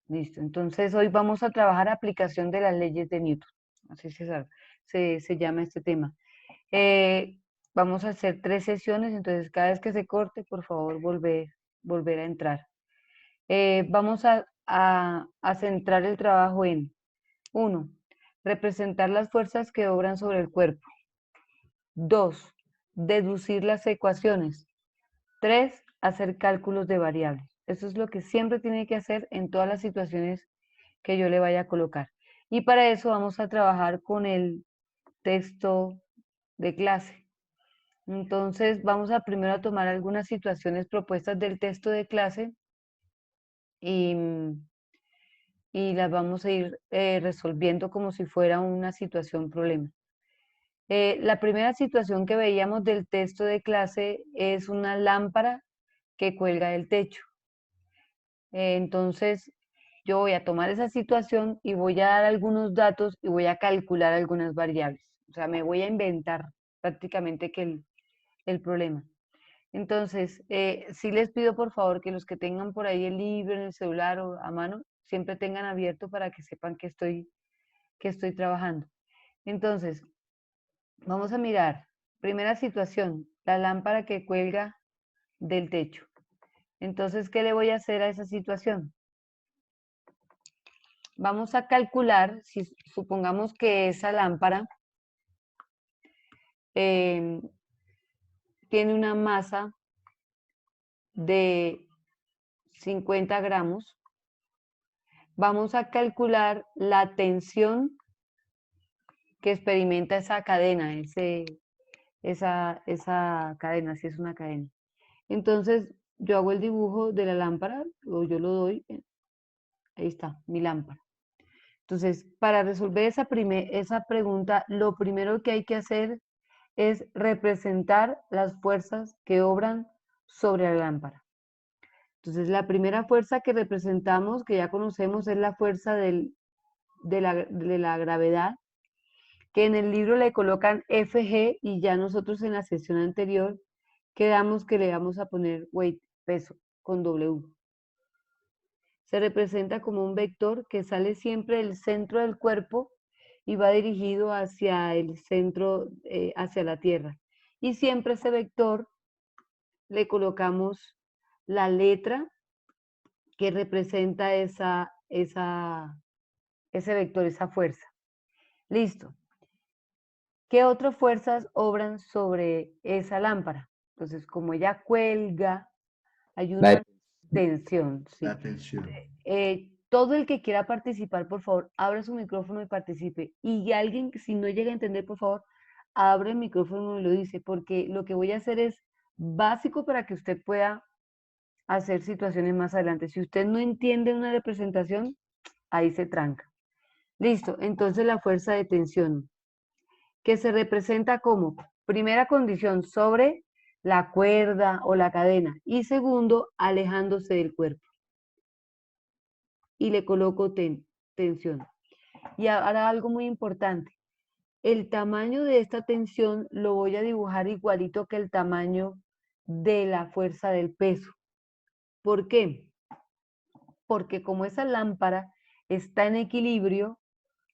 Listo. Entonces hoy vamos a trabajar aplicación de las leyes de Newton. Así se llama este tema. Eh, Vamos a hacer 3 sesiones, entonces cada vez que se corte, por favor, volver a entrar. Vamos a centrar el trabajo en: 1. Representar las fuerzas que obran sobre el cuerpo. 2. Deducir las ecuaciones. 3. Hacer cálculos de variables. Eso es lo que siempre tiene que hacer en todas las situaciones que yo le vaya a colocar. Y para eso vamos a trabajar con el texto de clase. Entonces vamos a primero a tomar algunas situaciones propuestas del texto de clase y, y las vamos a ir resolviendo como si fuera una situación problema. La primera situación que veíamos del texto de clase es una lámpara que cuelga del techo. Entonces, yo voy a tomar esa situación y voy a dar algunos datos y voy a calcular algunas variables. O sea, me voy a inventar prácticamente que el problema. Entonces, sí les pido por favor que los que tengan por ahí el libro en el celular o a mano, siempre tengan abierto para que sepan que estoy trabajando. Entonces, vamos a mirar. Primera situación, la lámpara que cuelga del techo. Entonces, ¿qué le voy a hacer a esa situación? Vamos a calcular, si supongamos que esa lámpara tiene una masa de 50 gramos, vamos a calcular la tensión que experimenta esa cadena, esa cadena, si es una cadena. Entonces, yo hago el dibujo de la lámpara, o yo lo doy, ahí está, mi lámpara. Entonces, para resolver esa pregunta, lo primero que hay que hacer es representar las fuerzas que obran sobre la lámpara. Entonces, la primera fuerza que representamos, que ya conocemos, es la fuerza de la gravedad, que en el libro le colocan FG y ya nosotros en la sesión anterior quedamos que le vamos a poner weight, peso, con W. Se representa como un vector que sale siempre del centro del cuerpo y va dirigido hacia el centro, hacia la Tierra. Y siempre ese vector le colocamos la letra que representa ese vector, esa fuerza. Listo. ¿Qué otras fuerzas obran sobre esa lámpara? Entonces, como ella cuelga, hay La, una tensión, La ¿sí? atención. Todo el que quiera participar, por favor, abra su micrófono y participe. Y alguien, si no llega a entender, por favor, abre el micrófono y lo dice, porque lo que voy a hacer es básico para que usted pueda hacer situaciones más adelante. Si usted no entiende una representación, ahí se tranca. Listo, entonces la fuerza de tensión, que se representa como primera condición sobre la cuerda o la cadena y segundo, alejándose del cuerpo. Y le coloco tensión. Y ahora algo muy importante. El tamaño de esta tensión lo voy a dibujar igualito que el tamaño de la fuerza del peso. ¿Por qué? Porque como esa lámpara está en equilibrio,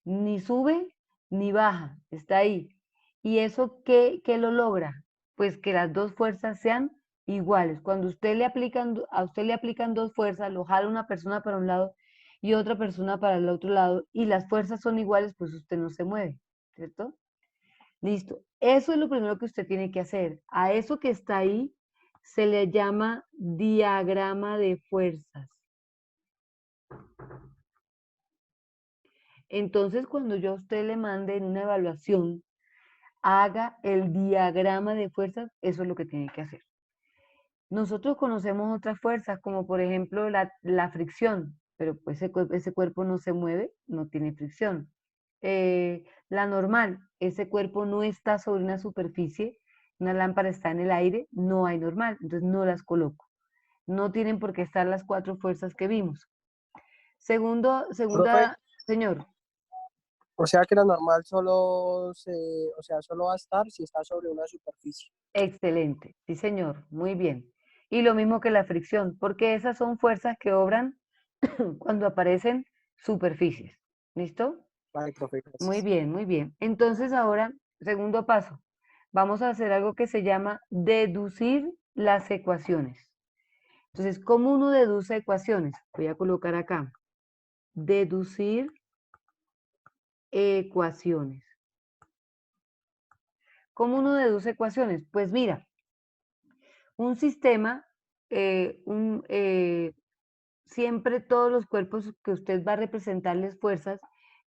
ni sube ni baja, está ahí. ¿Y eso qué lo logra? Pues que las dos fuerzas sean iguales. Cuando a usted le aplican dos fuerzas, lo jala una persona para un lado y otra persona para el otro lado, y las fuerzas son iguales, pues usted no se mueve, ¿cierto? Listo. Eso es lo primero que usted tiene que hacer. A eso que está ahí se le llama diagrama de fuerzas. Entonces, cuando yo a usted le mande en una evaluación, haga el diagrama de fuerzas, eso es lo que tiene que hacer. Nosotros conocemos otras fuerzas, como por ejemplo la fricción, pero pues ese cuerpo no se mueve, no tiene fricción. La normal, ese cuerpo no está sobre una superficie, una lámpara está en el aire, no hay normal, entonces no las coloco. No tienen por qué estar las 4 fuerzas que vimos. Profe, Señor, o sea que la normal solo va a estar si está sobre una superficie. excelente, sí señor, muy bien. Y lo mismo que la fricción, porque esas son fuerzas que obran cuando aparecen superficies. ¿Listo? Vale, profe, Muy gracias. bien, muy bien. Entonces ahora, segundo paso, vamos a hacer algo que se llama deducir las ecuaciones. Entonces, ¿cómo uno deduce ecuaciones? Voy a colocar acá, deducir ecuaciones. ¿Cómo uno deduce ecuaciones? Pues mira, un sistema, siempre todos los cuerpos que usted va a representarles fuerzas,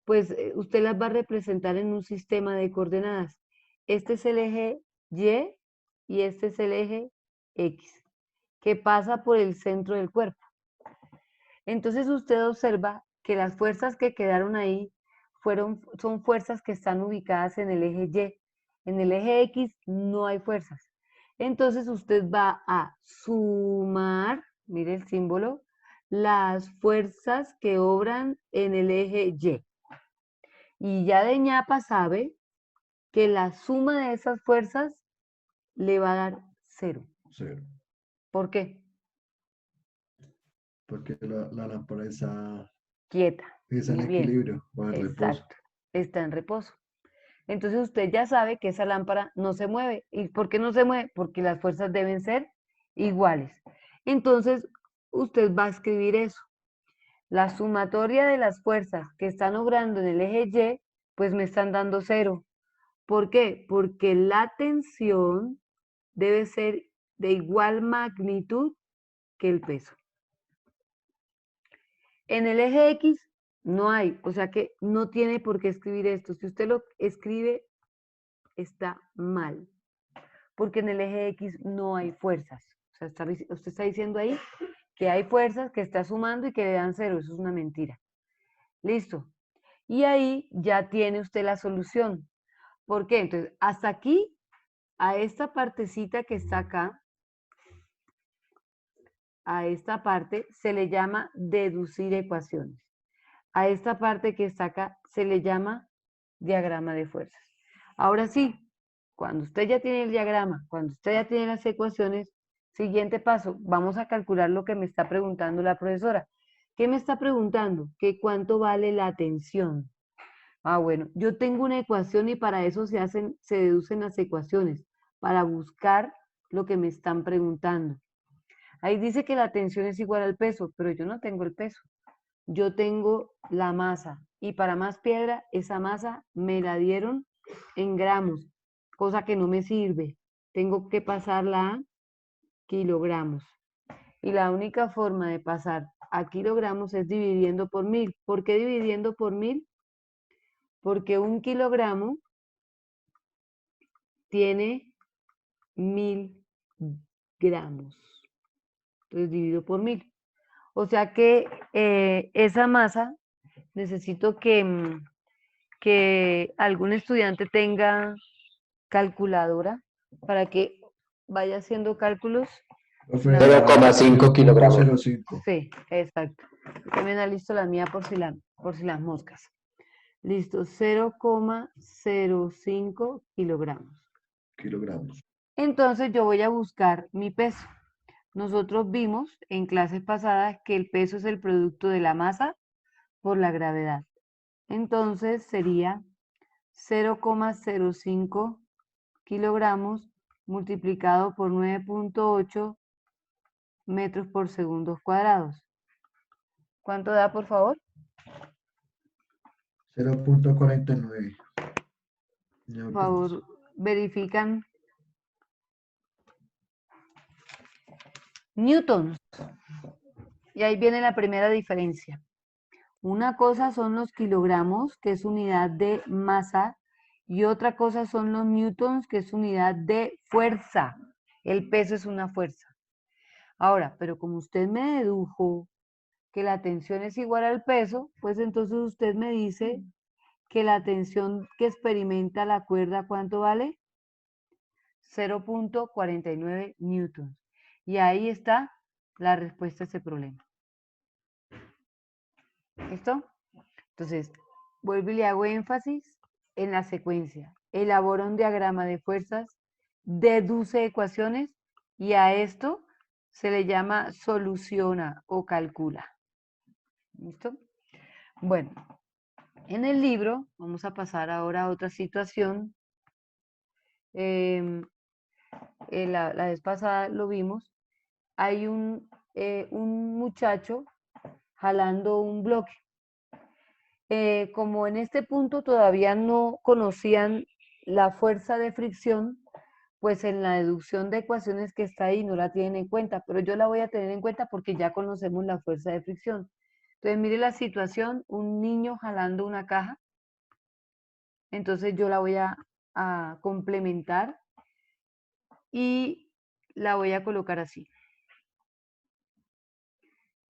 pues usted las va a representar en un sistema de coordenadas. Este es el eje Y y este es el eje X, que pasa por el centro del cuerpo. Entonces usted observa que las fuerzas que quedaron ahí son fuerzas que están ubicadas en el eje Y. En el eje X no hay fuerzas. Entonces usted va a sumar, mire el símbolo, las fuerzas que obran en el eje Y. Y ya de ñapa sabe que la suma de esas fuerzas le va a dar 0. Cero. ¿Por qué? Porque la lámpara está, Quieta. es Muy en bien. equilibrio o en reposo. Exacto. Está en reposo. Entonces usted ya sabe que esa lámpara no se mueve. ¿Y por qué no se mueve? Porque las fuerzas deben ser iguales. Entonces usted va a escribir eso. La sumatoria de las fuerzas que están obrando en el eje Y, pues me están dando 0. ¿Por qué? Porque la tensión debe ser de igual magnitud que el peso. En el eje X no hay, o sea que no tiene por qué escribir esto. Si usted lo escribe, está mal, porque en el eje X no hay fuerzas. O sea, usted está diciendo ahí que hay fuerzas que está sumando y que le dan 0. Eso es una mentira. Listo. Y ahí ya tiene usted la solución. ¿Por qué? Entonces, hasta aquí, a esta partecita que está acá, a esta parte se le llama deducir ecuaciones. A esta parte que está acá se le llama diagrama de fuerzas. Ahora sí, cuando usted ya tiene el diagrama, cuando usted ya tiene las ecuaciones, siguiente paso, vamos a calcular lo que me está preguntando la profesora. ¿Qué me está preguntando? ¿Que cuánto vale la tensión? Ah, bueno, yo tengo una ecuación y para eso se deducen las ecuaciones, para buscar lo que me están preguntando. Ahí dice que la tensión es igual al peso, pero yo no tengo el peso. Yo tengo la masa y para más piedra, esa masa me la dieron en gramos, cosa que no me sirve. Tengo que pasarla a kilogramos. Y la única forma de pasar a kilogramos es dividiendo por 1000. ¿Por qué dividiendo por 1000? Porque un kilogramo tiene 1000 gramos. Entonces divido por 1000. O sea que esa masa necesito que algún estudiante tenga calculadora para que vaya haciendo cálculos. Profe, 0,5 kilogramos. 0,05. Sí, exacto. También listo la mía por si las moscas. Listo, 0,05 kilogramos. Kilogramos. Entonces yo voy a buscar mi peso. Nosotros vimos en clases pasadas que el peso es el producto de la masa por la gravedad. Entonces sería 0,05 kilogramos multiplicado por 9.8 metros por segundos cuadrados. ¿Cuánto da, por favor? 0,49. Por favor, verifican. Newtons. Y ahí viene la primera diferencia. Una cosa son los kilogramos, que es unidad de masa, y otra cosa son los newtons, que es unidad de fuerza. El peso es una fuerza. Ahora, pero como usted me dedujo que la tensión es igual al peso, pues entonces usted me dice que la tensión que experimenta la cuerda, ¿cuánto vale? 0.49 newtons. Y ahí está la respuesta a ese problema. ¿Listo? Entonces, vuelvo y le hago énfasis en la secuencia. Elabora un diagrama de fuerzas, deduce ecuaciones y a esto se le llama soluciona o calcula. ¿Listo? Bueno, en el libro, vamos a pasar ahora a otra situación. La vez pasada lo vimos. Hay un muchacho jalando un bloque. Como en este punto todavía no conocían la fuerza de fricción, pues en la deducción de ecuaciones que está ahí no la tienen en cuenta, pero yo la voy a tener en cuenta porque ya conocemos la fuerza de fricción. Entonces, mire la situación, un niño jalando una caja, entonces yo la voy a complementar y la voy a colocar así.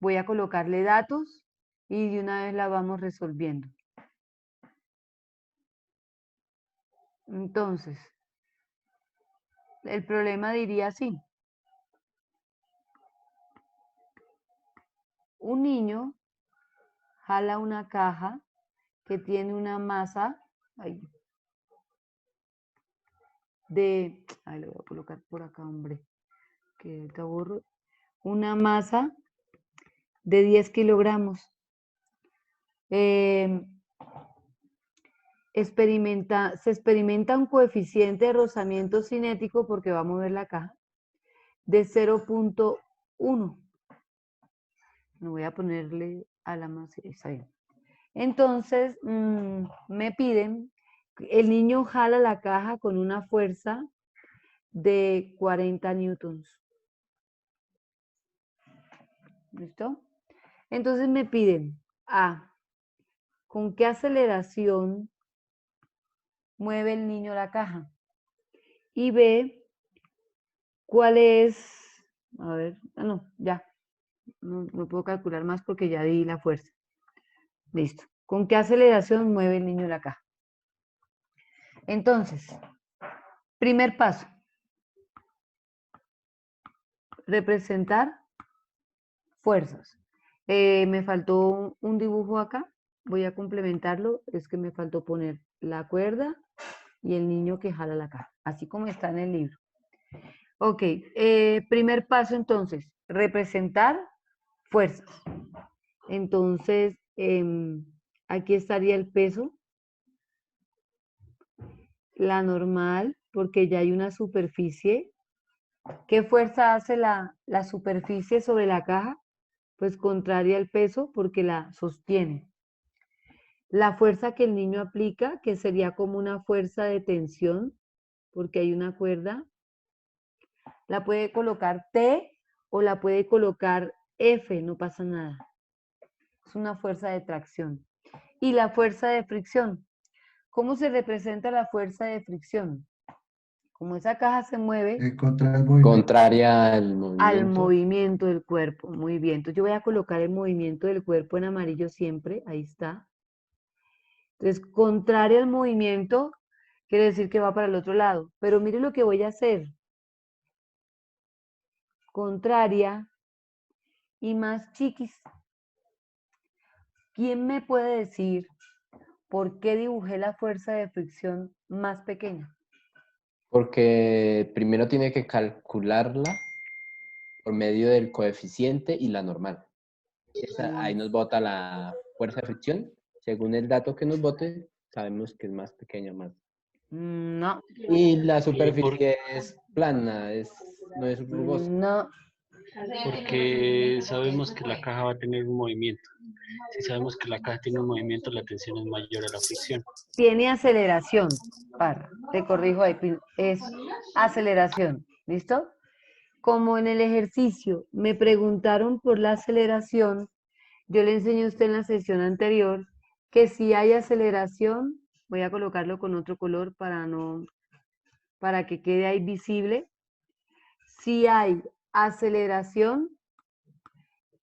Voy a colocarle datos y de una vez la vamos resolviendo. Entonces, el problema diría así. Un niño jala una caja que tiene una masa le voy a colocar por acá, hombre, que te aburro. Una masa de 10 kilogramos. Se experimenta un coeficiente de rozamiento cinético porque va a mover la caja de 0.1. Me voy a ponerle a la masa, está bien. Entonces, me piden, el niño jala la caja con una fuerza de 40 newtons. ¿Listo? Entonces me piden, A, ¿con qué aceleración mueve el niño la caja? Y B, ¿cuál es? A ver, no, ya. No puedo calcular más porque ya di la fuerza. Listo. ¿Con qué aceleración mueve el niño la caja? Entonces, primer paso. Representar fuerzas. Me faltó un dibujo acá. Voy a complementarlo. Es que me faltó poner la cuerda y el niño que jala la caja. Así como está en el libro. Ok. Primer paso entonces. Representar fuerzas. Entonces, aquí estaría el peso. La normal, porque ya hay una superficie. ¿Qué fuerza hace la superficie sobre la caja? Pues contraria al peso porque la sostiene. La fuerza que el niño aplica, que sería como una fuerza de tensión, porque hay una cuerda, la puede colocar T o la puede colocar F, no pasa nada. Es una fuerza de tracción. Y la fuerza de fricción. ¿Cómo se representa la fuerza de fricción? Como esa caja se mueve Contra el movimiento. Contraria al al movimiento. movimiento del cuerpo. Muy bien. Entonces yo voy a colocar el movimiento del cuerpo en amarillo siempre. Ahí está. Entonces, contrario al movimiento, quiere decir que va para el otro lado. Pero mire lo que voy a hacer. Contraria y más chiquis. ¿Quién me puede decir por qué dibujé la fuerza de fricción más pequeña? Porque primero tiene que calcularla por medio del coeficiente y la normal. Ahí nos bota la fuerza de fricción. Según el dato que nos bote, sabemos que es más pequeña, más. No, Y la superficie es plana, no es rugosa. no. Porque sabemos que la caja va a tener un movimiento. Si sabemos que la caja tiene un movimiento, la tensión es mayor a la fricción. Tiene aceleración. Te corrijo ahí. Es aceleración. ¿Listo? Como en el ejercicio me preguntaron por la aceleración, yo le enseñé a usted en la sesión anterior que si hay aceleración, voy a colocarlo con otro color para que quede ahí visible. Si hay aceleración,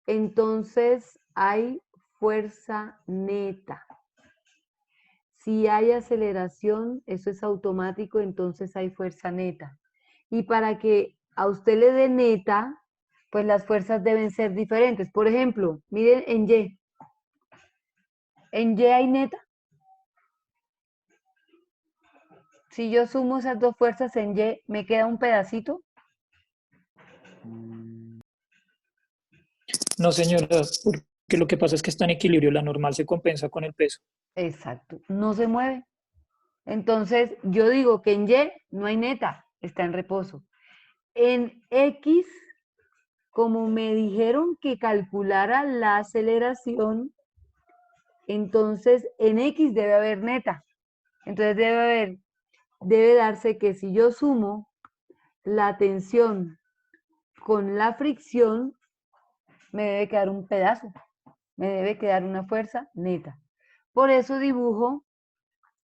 entonces hay fuerza neta. Si hay aceleración, eso es automático, entonces hay fuerza neta. Y para que a usted le dé neta, pues las fuerzas deben ser diferentes. Por ejemplo, miren en Y. En Y hay neta. Si yo sumo esas dos fuerzas en Y, ¿me queda un pedacito? No, señora, Que lo que pasa es que está en equilibrio, la normal se compensa con el peso. Exacto, no se mueve. Entonces, yo digo que en Y no hay neta, está en reposo. En X, como me dijeron que calculara la aceleración, entonces en X debe haber neta. Entonces debe darse que si yo sumo la tensión con la fricción, me debe quedar un pedazo, me debe quedar una fuerza neta. Por eso dibujo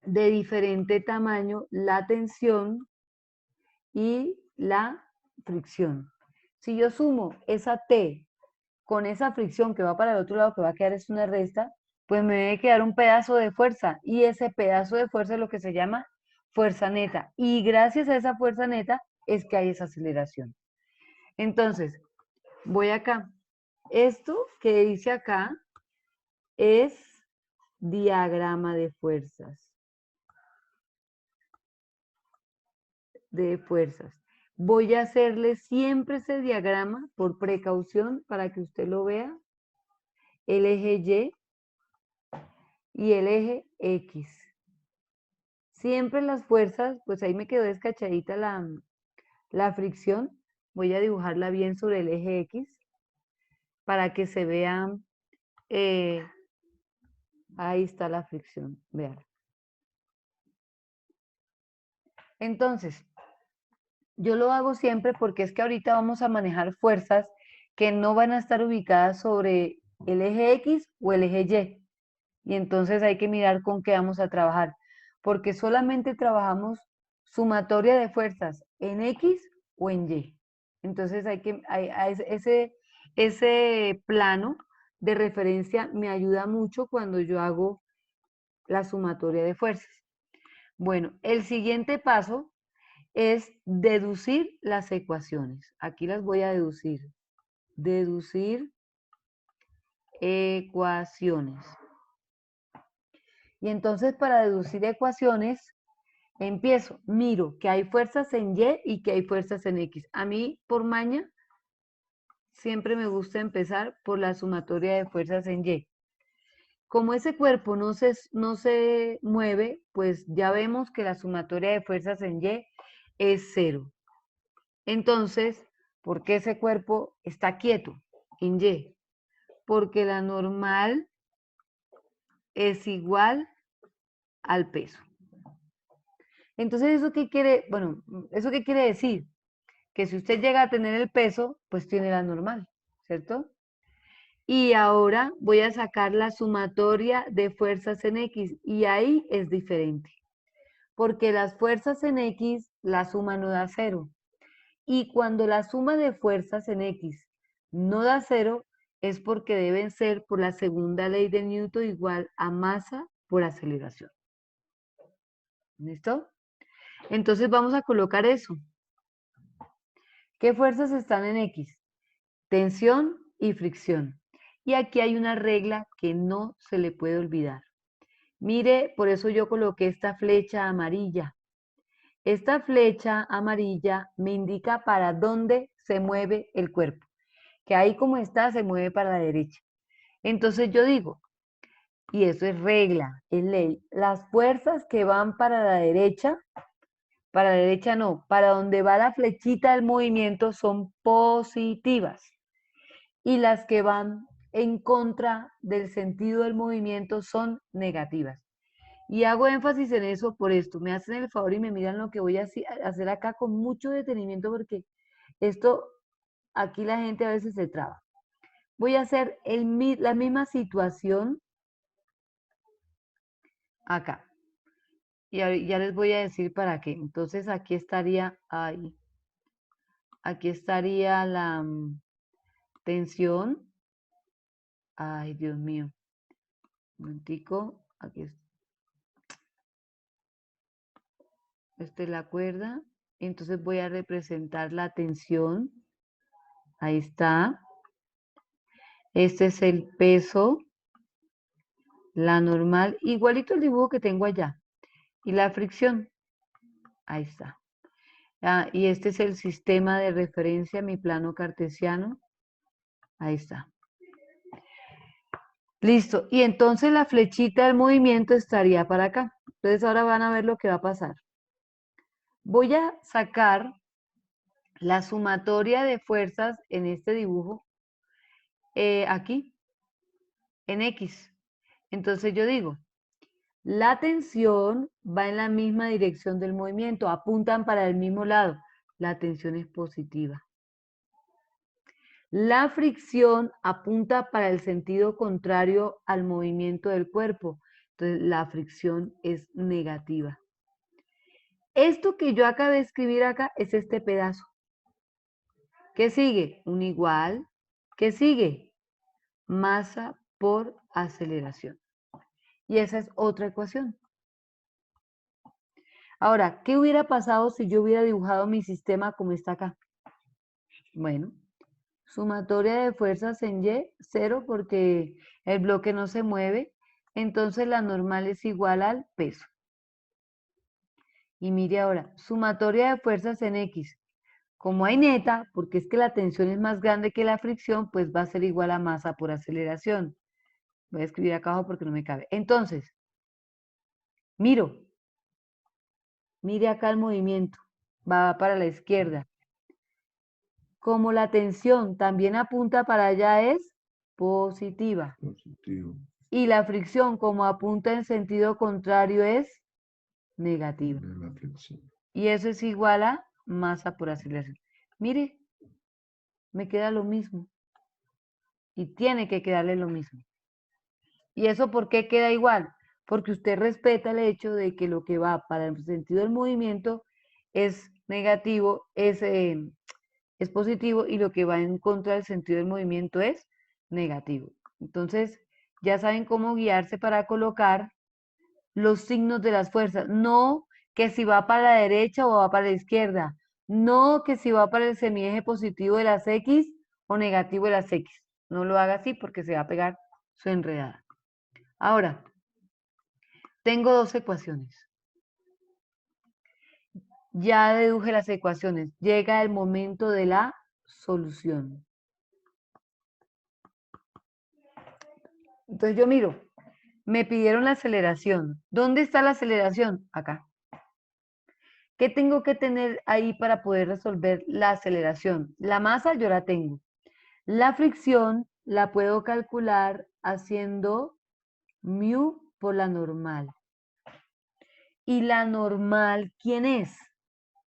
de diferente tamaño la tensión y la fricción. Si yo sumo esa T con esa fricción que va para el otro lado, que va a quedar es una resta, pues me debe quedar un pedazo de fuerza, y ese pedazo de fuerza es lo que se llama fuerza neta, y gracias a esa fuerza neta es que hay esa aceleración. Entonces, voy acá. Esto que dice acá es diagrama de fuerzas. Voy a hacerle siempre ese diagrama por precaución para que usted lo vea. El eje Y y el eje X. Siempre las fuerzas, pues ahí me quedó descachadita la fricción. Voy a dibujarla bien sobre el eje X para que se vea. Ahí está la fricción, vean. Entonces, yo lo hago siempre porque es que ahorita vamos a manejar fuerzas que no van a estar ubicadas sobre el eje X o el eje Y. Y entonces hay que mirar con qué vamos a trabajar, porque solamente trabajamos sumatoria de fuerzas en X o en Y. Entonces ese plano de referencia me ayuda mucho cuando yo hago la sumatoria de fuerzas. Bueno, el siguiente paso es deducir las ecuaciones. Aquí las voy a deducir. Deducir ecuaciones. Y entonces para deducir ecuaciones, empiezo, miro que hay fuerzas en Y y que hay fuerzas en X. A mí, por maña, siempre me gusta empezar por la sumatoria de fuerzas en Y. Como ese cuerpo no se mueve, pues ya vemos que la sumatoria de fuerzas en Y es 0. Entonces, ¿por qué ese cuerpo está quieto en Y? Porque la normal es igual al peso. Entonces, ¿eso qué quiere? Bueno, ¿eso qué quiere decir? Que si usted llega a tener el peso, pues tiene la normal, ¿cierto? Y ahora voy a sacar la sumatoria de fuerzas en X, y ahí es diferente. Porque las fuerzas en X, la suma no da 0. Y cuando la suma de fuerzas en X no da 0, es porque deben ser por la segunda ley de Newton igual a masa por aceleración. ¿Listo? Entonces vamos a colocar eso. ¿Qué fuerzas están en X? Tensión y fricción. Y aquí hay una regla que no se le puede olvidar. Mire, por eso yo coloqué esta flecha amarilla. Esta flecha amarilla me indica para dónde se mueve el cuerpo. Que ahí como está se mueve para la derecha. Entonces yo digo, y eso es regla, es ley, las fuerzas que van para la derecha no, para donde va la flechita del movimiento son positivas. Y las que van en contra del sentido del movimiento son negativas. Y hago énfasis en eso por esto. Me hacen el favor y me miran lo que voy a hacer acá con mucho detenimiento, porque esto, aquí la gente a veces se traba. Voy a hacer la misma situación acá. Y ya les voy a decir para qué. Entonces aquí estaría, aquí estaría la tensión. Ay, Dios mío. Un momentico, aquí está. Esta es la cuerda. Entonces voy a representar la tensión. Ahí está. Este es el peso. La normal. Igualito el dibujo que tengo allá. Y la fricción. Ahí está. Y este es el sistema de referencia, mi plano cartesiano. Ahí está. Listo. Y entonces la flechita del movimiento estaría para acá. Entonces ahora van a ver lo que va a pasar. Voy a sacar la sumatoria de fuerzas en este dibujo aquí, en X. Entonces yo digo, la tensión va en la misma dirección del movimiento, apuntan para el mismo lado. La tensión es positiva. La fricción apunta para el sentido contrario al movimiento del cuerpo. Entonces la fricción es negativa. Esto que yo acabé de escribir acá es este pedazo. ¿Qué sigue? Un igual. ¿Qué sigue? Masa por aceleración. Y esa es otra ecuación. Ahora, ¿qué hubiera pasado si yo hubiera dibujado mi sistema como está acá? Bueno, sumatoria de fuerzas en Y, 0 porque el bloque no se mueve, entonces la normal es igual al peso. Y mire ahora, sumatoria de fuerzas en X. Como hay neta, porque es que la tensión es más grande que la fricción, pues va a ser igual a masa por aceleración. Voy a escribir acá abajo porque no me cabe. Entonces, mire acá el movimiento, va para la izquierda. Como la tensión también apunta para allá es positiva. Positivo. Y la fricción como apunta en sentido contrario es negativa. De la flexión. Y eso es igual a masa por aceleración. Mire, me queda lo mismo. Y tiene que quedarle lo mismo. ¿Y eso por qué queda igual? Porque usted respeta el hecho de que lo que va para el sentido del movimiento es negativo, es positivo, y lo que va en contra del sentido del movimiento es negativo. Entonces, ya saben cómo guiarse para colocar los signos de las fuerzas. No que si va para la derecha o va para la izquierda. No que si va para el semieje positivo de las X o negativo de las X. No lo haga así porque se va a pegar su enredada. Ahora, tengo dos ecuaciones. Ya deduje las ecuaciones. Llega el momento de la solución. Entonces yo miro, me pidieron la aceleración. ¿Dónde está la aceleración? Acá. ¿Qué tengo que tener ahí para poder resolver la aceleración? La masa yo la tengo. La fricción la puedo calcular haciendo mu por la normal. ¿Y la normal quién es?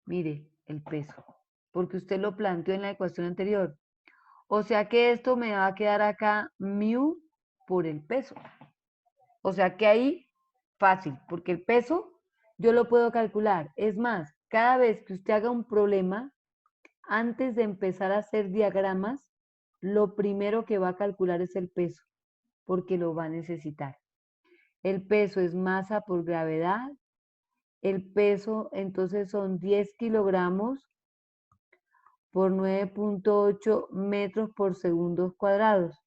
Mire, el peso. Porque usted lo planteó en la ecuación anterior. O sea que esto me va a quedar acá mu por el peso. O sea que ahí fácil, porque el peso yo lo puedo calcular. Es más, cada vez que usted haga un problema, antes de empezar a hacer diagramas, lo primero que va a calcular es el peso, porque lo va a necesitar. El peso es masa por gravedad. El peso entonces son 10 kilogramos por 9.8 metros por segundos cuadrados.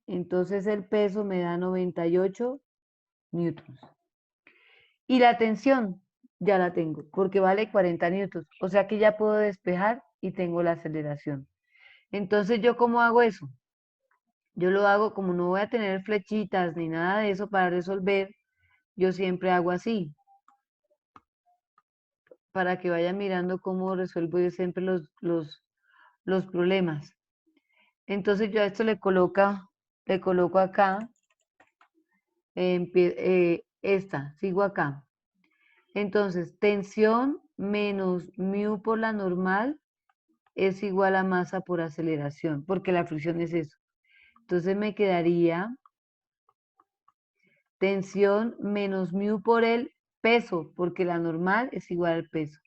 Entonces el peso me da 98 newtons. Y la tensión ya la tengo, porque vale 40 newtons. O sea que ya puedo despejar y tengo la aceleración. Entonces, ¿yo cómo hago eso? Yo lo hago como no voy a tener flechitas ni nada de eso para resolver, yo siempre hago así. Para que vayan mirando cómo resuelvo yo siempre los problemas. Entonces yo a esto le coloco acá, sigo acá. Entonces, tensión menos mu por la normal es igual a masa por aceleración, porque la fricción es eso. Entonces me quedaría tensión menos mu por el peso, porque la normal es igual al peso.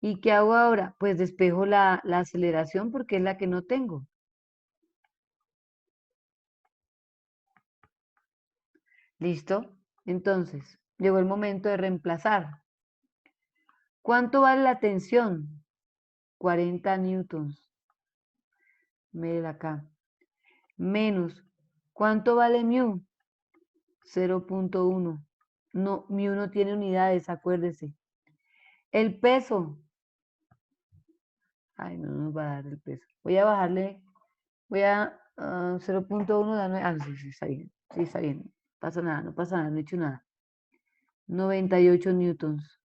¿Y qué hago ahora? Pues despejo la aceleración porque es la que no tengo. ¿Listo? Entonces, llegó el momento de reemplazar. ¿Cuánto vale la tensión? 40 newtons. Miren acá. Menos, ¿cuánto vale mu? 0.1. No, mu no tiene unidades, acuérdese. El peso. Ay, no nos va a dar el peso. Voy a bajarle, voy a 0.1 da 9. Sí, sí, está bien. Sí, está bien. No pasa nada, no pasa nada, no he hecho nada. 98 newtons.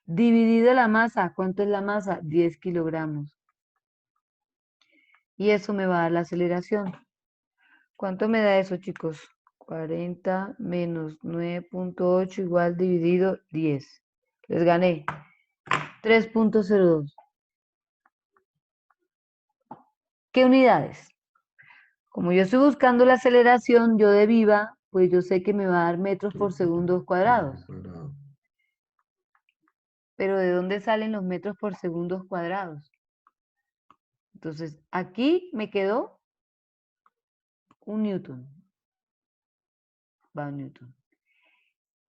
Dividido la masa, ¿cuánto es la masa? 10 kilogramos. Y eso me va a dar la aceleración. ¿Cuánto me da eso, chicos? 40 menos 9.8 igual dividido 10. Les gané. 3.02. ¿Qué unidades? Como yo estoy buscando la aceleración, yo de viva, pues yo sé que me va a dar metros por segundo cuadrados. Cuadrado. Pero ¿de dónde salen los metros por segundo cuadrados? Entonces, aquí me quedó un newton. Va un newton.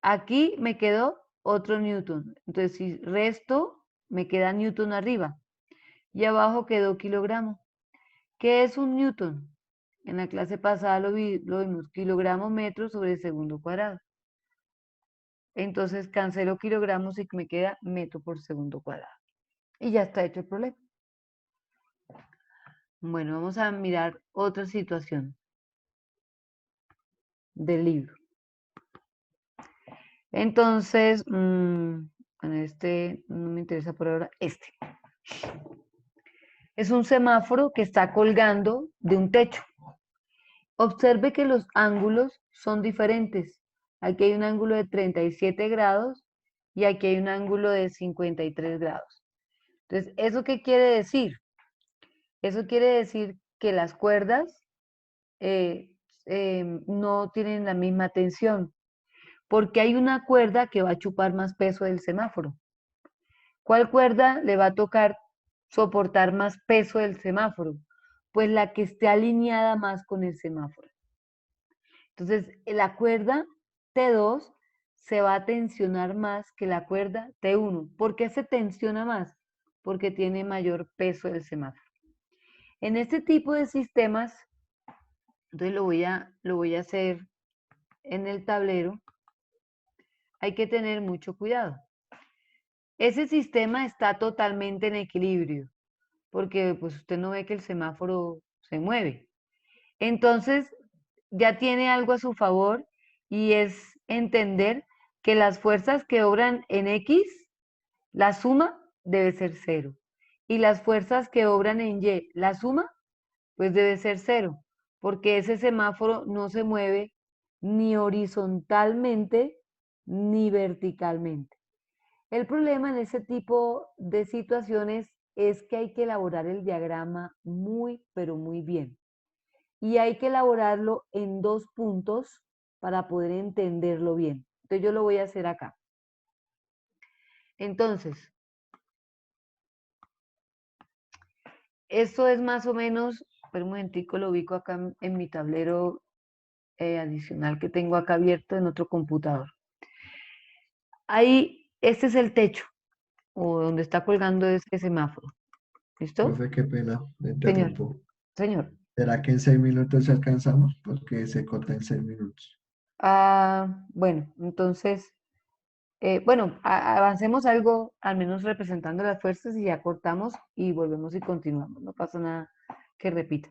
Aquí me quedó otro newton. Entonces, si resto, me queda newton arriba. Y abajo quedó kilogramo. ¿Qué es un newton? En la clase pasada lo vimos, kilogramos metros sobre segundo cuadrado. Entonces cancelo kilogramos y me queda metro por segundo cuadrado. Y ya está hecho el problema. Bueno, vamos a mirar otra situación del libro. Entonces, bueno, este no me interesa por ahora, este. Es un semáforo que está colgando de un techo. Observe que los ángulos son diferentes. Aquí hay un ángulo de 37 grados y aquí hay un ángulo de 53 grados. Entonces, ¿eso qué quiere decir? Eso quiere decir que las cuerdas no tienen la misma tensión, porque hay una cuerda que va a chupar más peso del semáforo. ¿Cuál cuerda le va a tocar soportar más peso del semáforo? Pues la que esté alineada más con el semáforo. Entonces, la cuerda T2 se va a tensionar más que la cuerda T1. ¿Por qué se tensiona más? Porque tiene mayor peso del semáforo. En este tipo de sistemas, entonces lo voy a hacer en el tablero, hay que tener mucho cuidado. Ese sistema está totalmente en equilibrio, porque pues usted no ve que el semáforo se mueve. Entonces, ya tiene algo a su favor y es entender que las fuerzas que obran en X, la suma debe ser 0. Y las fuerzas que obran en Y, la suma, pues debe ser 0, porque ese semáforo no se mueve ni horizontalmente ni verticalmente. El problema en ese tipo de situaciones es que hay que elaborar el diagrama muy, pero muy bien. Y hay que elaborarlo en 2 puntos para poder entenderlo bien. Entonces yo lo voy a hacer acá. Entonces, esto es más o menos, espera un momentico, lo ubico acá en mi tablero adicional que tengo acá abierto en otro computador. Ahí, este es el techo, o donde está colgando este semáforo. ¿Listo? Profe, qué pena, me Señor, interrumpo. señor. ¿Será que en 6 minutos alcanzamos? Porque se corta en 6 minutos. Bueno, entonces, bueno, avancemos algo, al menos representando las fuerzas y ya cortamos y volvemos y continuamos. No pasa nada que repita.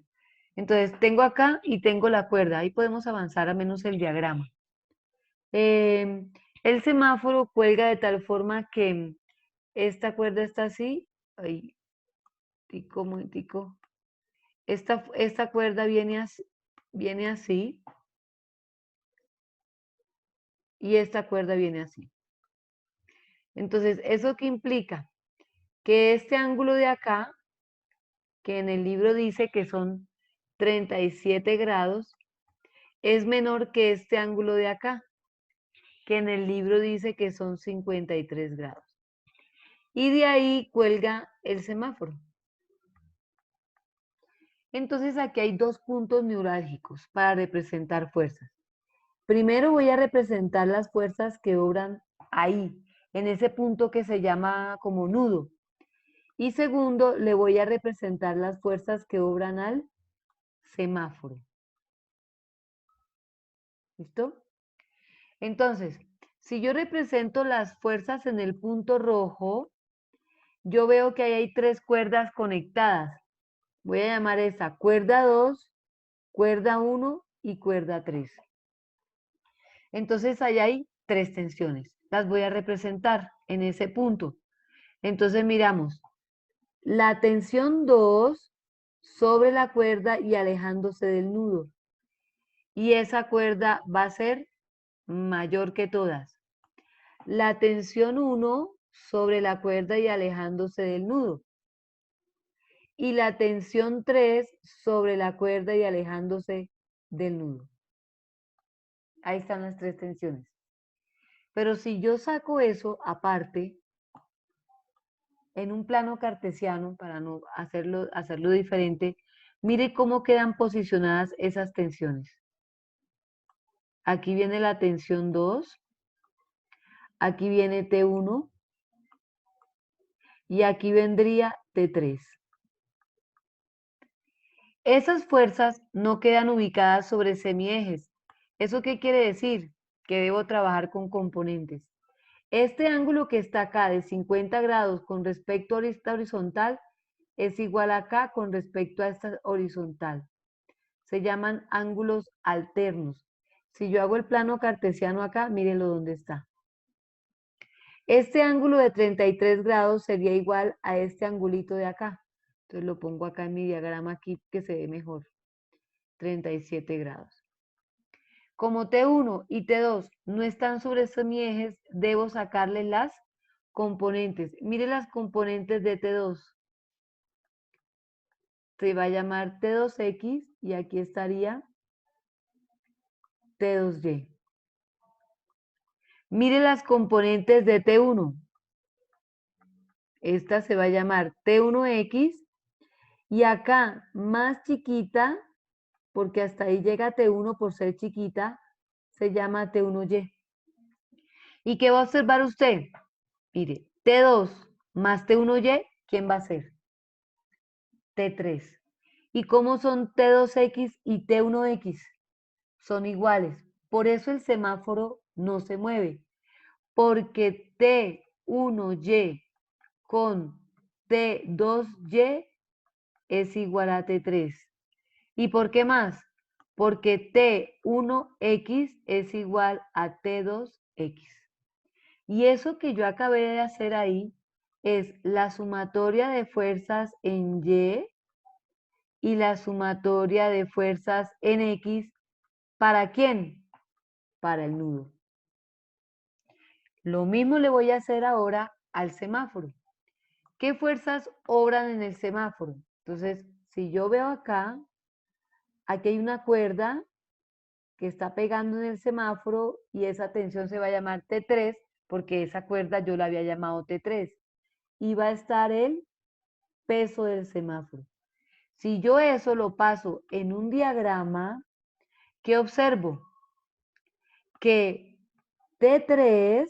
Entonces, tengo acá y tengo la cuerda. Ahí podemos avanzar al menos el diagrama. El semáforo cuelga de tal forma que esta cuerda está así. Ahí, tico, momentico. Esta cuerda viene así y esta cuerda viene así. Entonces, ¿eso qué implica? Que este ángulo de acá, que en el libro dice que son 37 grados, es menor que este ángulo de acá, que en el libro dice que son 53 grados. Y de ahí cuelga el semáforo. Entonces aquí hay 2 puntos neurálgicos para representar fuerzas. Primero voy a representar las fuerzas que obran ahí, en ese punto que se llama como nudo. Y segundo, le voy a representar las fuerzas que obran al semáforo. ¿Listo? Entonces, si yo represento las fuerzas en el punto rojo, yo veo que ahí hay 3 cuerdas conectadas. Voy a llamar esa cuerda 2 cuerda 1 y cuerda 3. Entonces ahí hay 3 tensiones. Las voy a representar en ese punto. Entonces miramos la tensión 2 sobre la cuerda y alejándose del nudo. Y esa cuerda va a ser mayor que todas. La tensión 1 sobre la cuerda y alejándose del nudo. Y la tensión 3 sobre la cuerda y alejándose del nudo. Ahí están las 3 tensiones. Pero si yo saco eso aparte, en un plano cartesiano, para no hacerlo diferente, mire cómo quedan posicionadas esas tensiones. Aquí viene la tensión 2, aquí viene T1 y aquí vendría T3. Esas fuerzas no quedan ubicadas sobre semiejes. ¿Eso qué quiere decir? Que debo trabajar con componentes. Este ángulo que está acá de 50 grados con respecto a esta horizontal es igual acá con respecto a esta horizontal. Se llaman ángulos alternos. Si yo hago el plano cartesiano acá, mírenlo dónde está. Este ángulo de 33 grados sería igual a este angulito de acá. Entonces lo pongo acá en mi diagrama aquí que se ve mejor. 37 grados. Como T1 y T2 no están sobre semiejes, debo sacarle las componentes. Mire las componentes de T2. Se va a llamar T2X y aquí estaría T2Y. Mire las componentes de T1. Esta se va a llamar T1X y acá más chiquita, porque hasta ahí llega T1 por ser chiquita, se llama T1Y. ¿Y qué va a observar usted? Mire, T2 más T1Y, ¿quién va a ser? T3. ¿Y cómo son T2X y T1X? Son iguales. Por eso el semáforo no se mueve. Porque T1Y con T2Y es igual a T3. ¿Y por qué más? Porque T1X es igual a T2X. Y eso que yo acabé de hacer ahí es la sumatoria de fuerzas en y la sumatoria de fuerzas en X. ¿Para quién? Para el nudo. Lo mismo le voy a hacer ahora al semáforo. ¿Qué fuerzas obran en el semáforo? Entonces, si yo veo acá, aquí hay una cuerda que está pegando en el semáforo y esa tensión se va a llamar T3 porque esa cuerda yo la había llamado T3. Y va a estar el peso del semáforo. Si yo eso lo paso en un diagrama, ¿qué observo? Que T3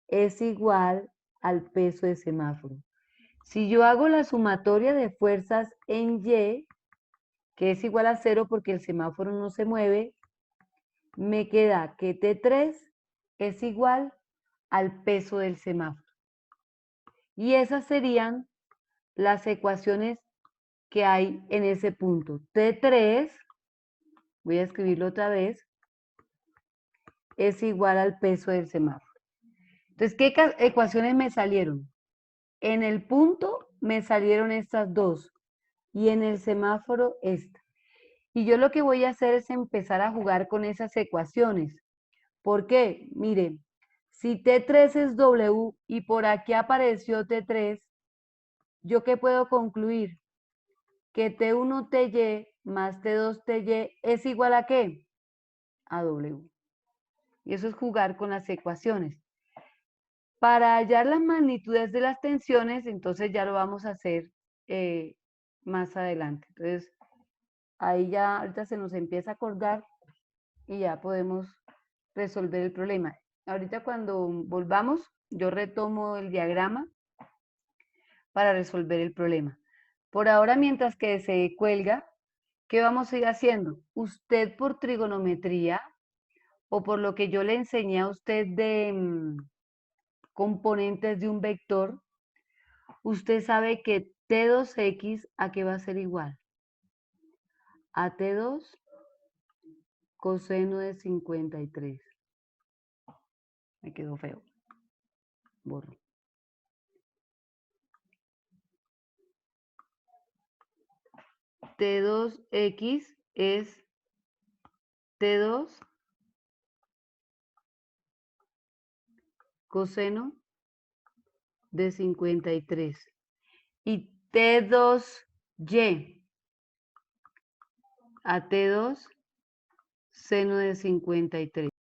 es igual al peso de semáforo. Si yo hago la sumatoria de fuerzas en Y, que es igual a 0 porque el semáforo no se mueve, me queda que T3 es igual al peso del semáforo. Y esas serían las ecuaciones que hay en ese punto. T3, voy a escribirlo otra vez, es igual al peso del semáforo. Entonces, ¿qué ecuaciones me salieron? En el punto me salieron estas dos y en el semáforo esta. Y yo lo que voy a hacer es empezar a jugar con esas ecuaciones. ¿Por qué? Mire, si T3 es W y por aquí apareció T3, ¿yo qué puedo concluir? Que T1TY más T2TY es igual a ¿qué? A W. Y eso es jugar con las ecuaciones. Para hallar las magnitudes de las tensiones, entonces ya lo vamos a hacer más adelante. Entonces, ahí ya ahorita se nos empieza a acordar y ya podemos resolver el problema. Ahorita cuando volvamos, yo retomo el diagrama para resolver el problema. Por ahora, mientras que se cuelga, ¿qué vamos a ir haciendo? Usted por trigonometría o por lo que yo le enseñé a usted de componentes de un vector, usted sabe que T2X, ¿a qué va a ser igual? a T2 coseno de 53. Me quedó feo. Borro. T2x es T2 coseno de 53. Y T2y a T2 seno de 53.